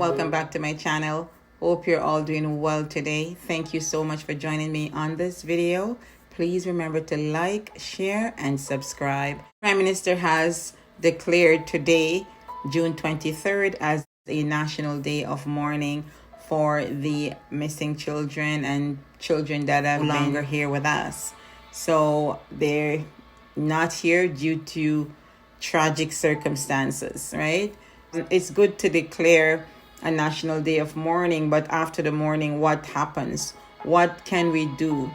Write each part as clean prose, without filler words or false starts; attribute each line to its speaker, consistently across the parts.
Speaker 1: welcome back to my channel. Hope you're all doing well today. Thank you so much for joining me on this video. Please remember to like, share, and subscribe. Prime Minister has declared today, June 23rd, as a National Day of Mourning for the missing children and children that are no longer here with us. So they're not here due to tragic circumstances, right? It's good to declare a National Day of Mourning, but after the mourning, what happens? What can we do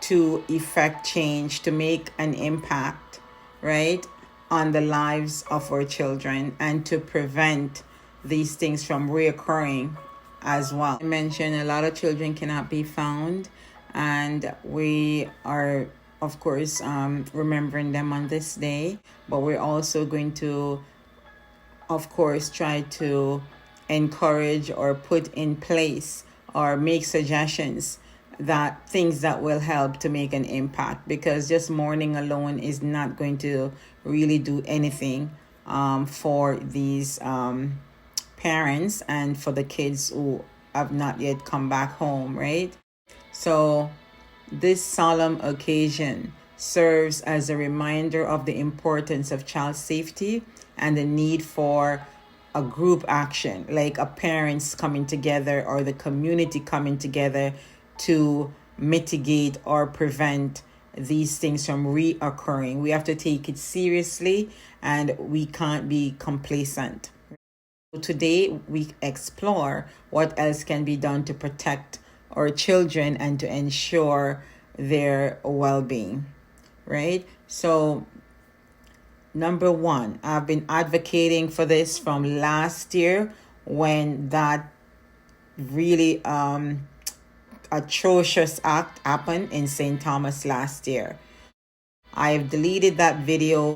Speaker 1: to effect change, to make an impact, right, on the lives of our children and to prevent these things from reoccurring as well? I mentioned a lot of children cannot be found, and we are, of course, remembering them on this day, but we're also going to, of course, try to encourage or put in place or make suggestions, that things that will help to make an impact, because just mourning alone is not going to really do anything for these parents and for the kids who have not yet come back home, right? So this solemn occasion serves as a reminder of the importance of child safety and the need for a group action, like a parents coming together or the community coming together to mitigate or prevent these things from reoccurring. We have to take it seriously and we can't be complacent. Today, we explore what else can be done to protect our children and to ensure their well-being, right? So, number one, I've been advocating for this from last year when that really atrocious act happened in St. Thomas last year. I've deleted that video.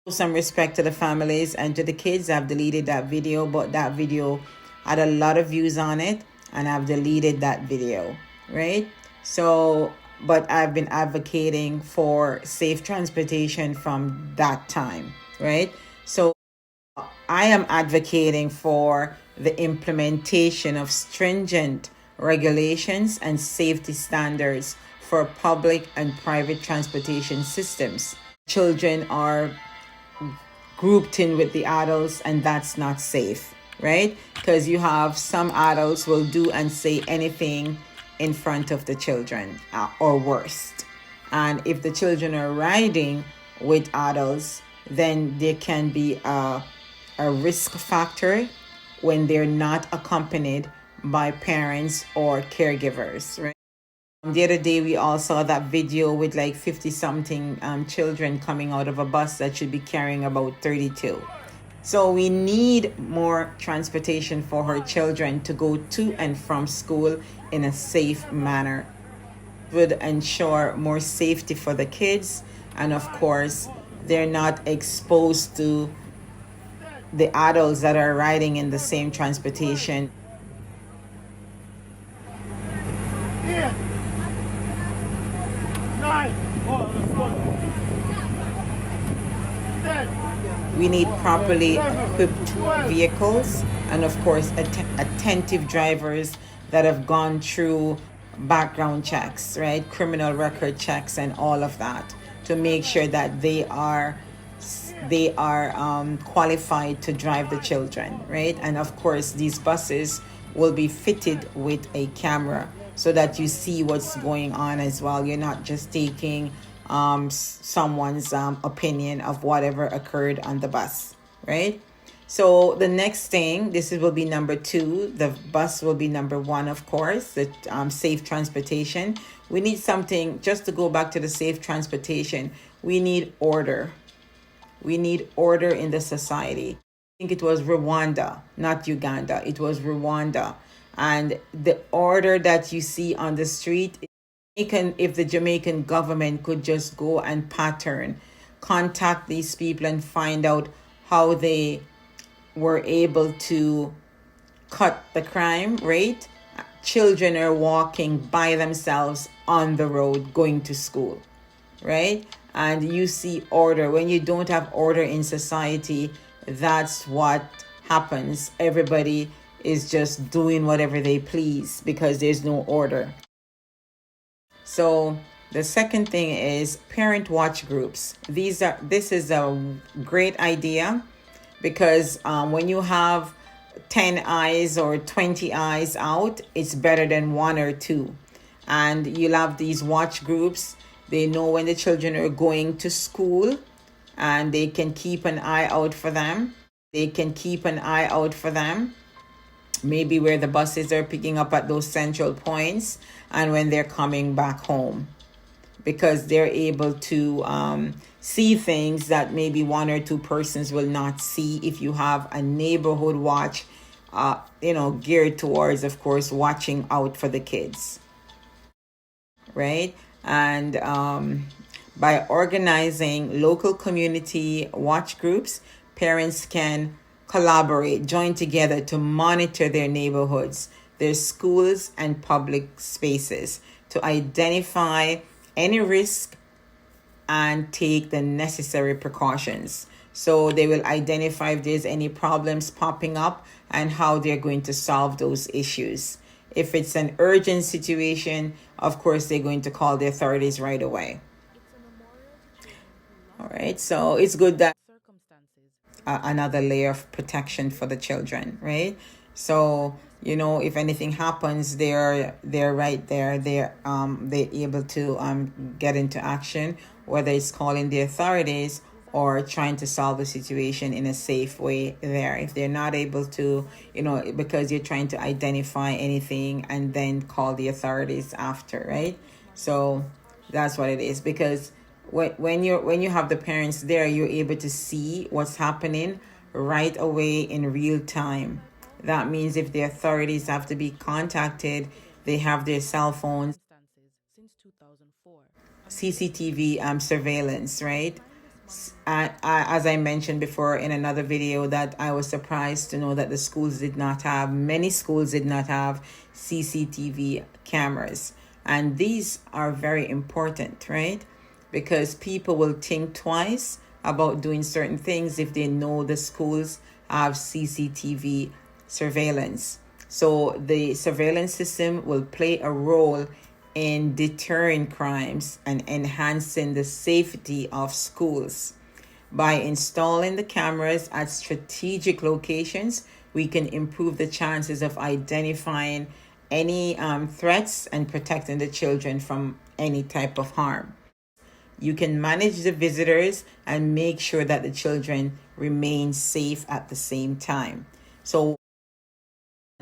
Speaker 1: Some respect to the families and to the kids, I've deleted that video, but that video had a lot of views on it and I've deleted that video, right? So, but I've been advocating for safe transportation from that time, right? So I am advocating for the implementation of stringent regulations and safety standards for public and private transportation systems. Children are grouped in with the adults, and that's not safe, right? Because you have some adults will do and say anything in front of the children, or worse. And if the children are riding with adults, then there can be a risk factor when they're not accompanied by parents or caregivers, right? The other day, we all saw that video with like 50-something children coming out of a bus that should be carrying about 32. So we need more transportation for her children to go to and from school in a safe manner. It would ensure more safety for the kids, and of course, they're not exposed to the adults that are riding in the same transportation. We need properly equipped vehicles and, of course, attentive drivers that have gone through background checks, right? Criminal record checks and all of that, to make sure that they are qualified to drive the children, right? And of course, these buses will be fitted with a camera so that you see what's going on as well. You're not just taking someone's opinion of whatever occurred on the bus, right? So the next thing, will be number 2. The bus will be number 1, of course, the safe transportation. We need something, just to go back to the safe transportation, we need order. We need order in the society. I think it was Rwanda, not Uganda. It was Rwanda. And the order that you see on the street, if the Jamaican government could just go and contact these people and find out how they were able to cut the crime rate. Children are walking by themselves on the road going to school, right? And you see order. When you don't have order in society, that's what happens, everybody is just doing whatever they please because there's no order. So the second thing is parent watch groups. This is a great idea because when you have 10 eyes or 20 eyes out, it's better than one or two. And you'll have these watch groups. They know when the children are going to school and they can keep an eye out for them. Maybe where the buses are picking up at those central points and when they're coming back home, because they're able to see things that maybe one or two persons will not see if you have a neighborhood watch, geared towards, of course, watching out for the kids, right? And by organizing local community watch groups, parents can collaborate, join together to monitor their neighborhoods, their schools, and public spaces to identify any risk and take the necessary precautions. So they will identify if there's any problems popping up and how they're going to solve those issues. If it's an urgent situation, of course, they're going to call the authorities right away. All right, so it's good that another layer of protection for the children, right? So if anything happens, they're right there. They're able to get into action, whether it's calling the authorities or trying to solve the situation in a safe way there. If they're not able to, because you're trying to identify anything and then call the authorities after, right? So that's what it is, because when you have the parents there, you're able to see what's happening right away in real time. That means if the authorities have to be contacted, they have their cell phones, CCTV surveillance, right? As I mentioned before in another video, that I was surprised to know that many schools did not have CCTV cameras. And these are very important, right? Because people will think twice about doing certain things if they know the schools have CCTV surveillance. So the surveillance system will play a role in deterring crimes and enhancing the safety of schools. By installing the cameras at strategic locations, we can improve the chances of identifying any threats and protecting the children from any type of harm. You can manage the visitors and make sure that the children remain safe at the same time. So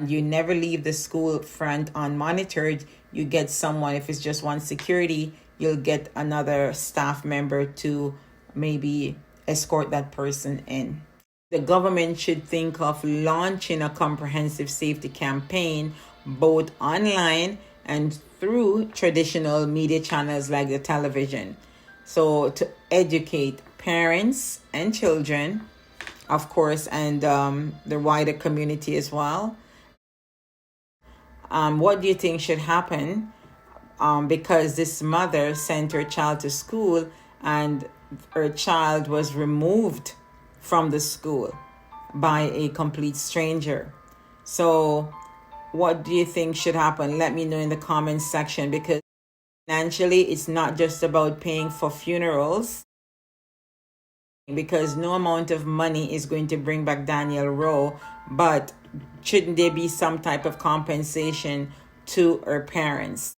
Speaker 1: you never leave the school front unmonitored. You get someone, if it's just one security, you'll get another staff member to maybe escort that person in. The government should think of launching a comprehensive safety campaign, both online and through traditional media channels like the television. So to educate parents and children, of course, and the wider community as well. What do you think should happen? Because this mother sent her child to school and her child was removed from the school by a complete stranger. So what do you think should happen? Let me know in the comments section, because financially, it's not just about paying for funerals, because no amount of money is going to bring back Danielle Rowe, but shouldn't there be some type of compensation to her parents?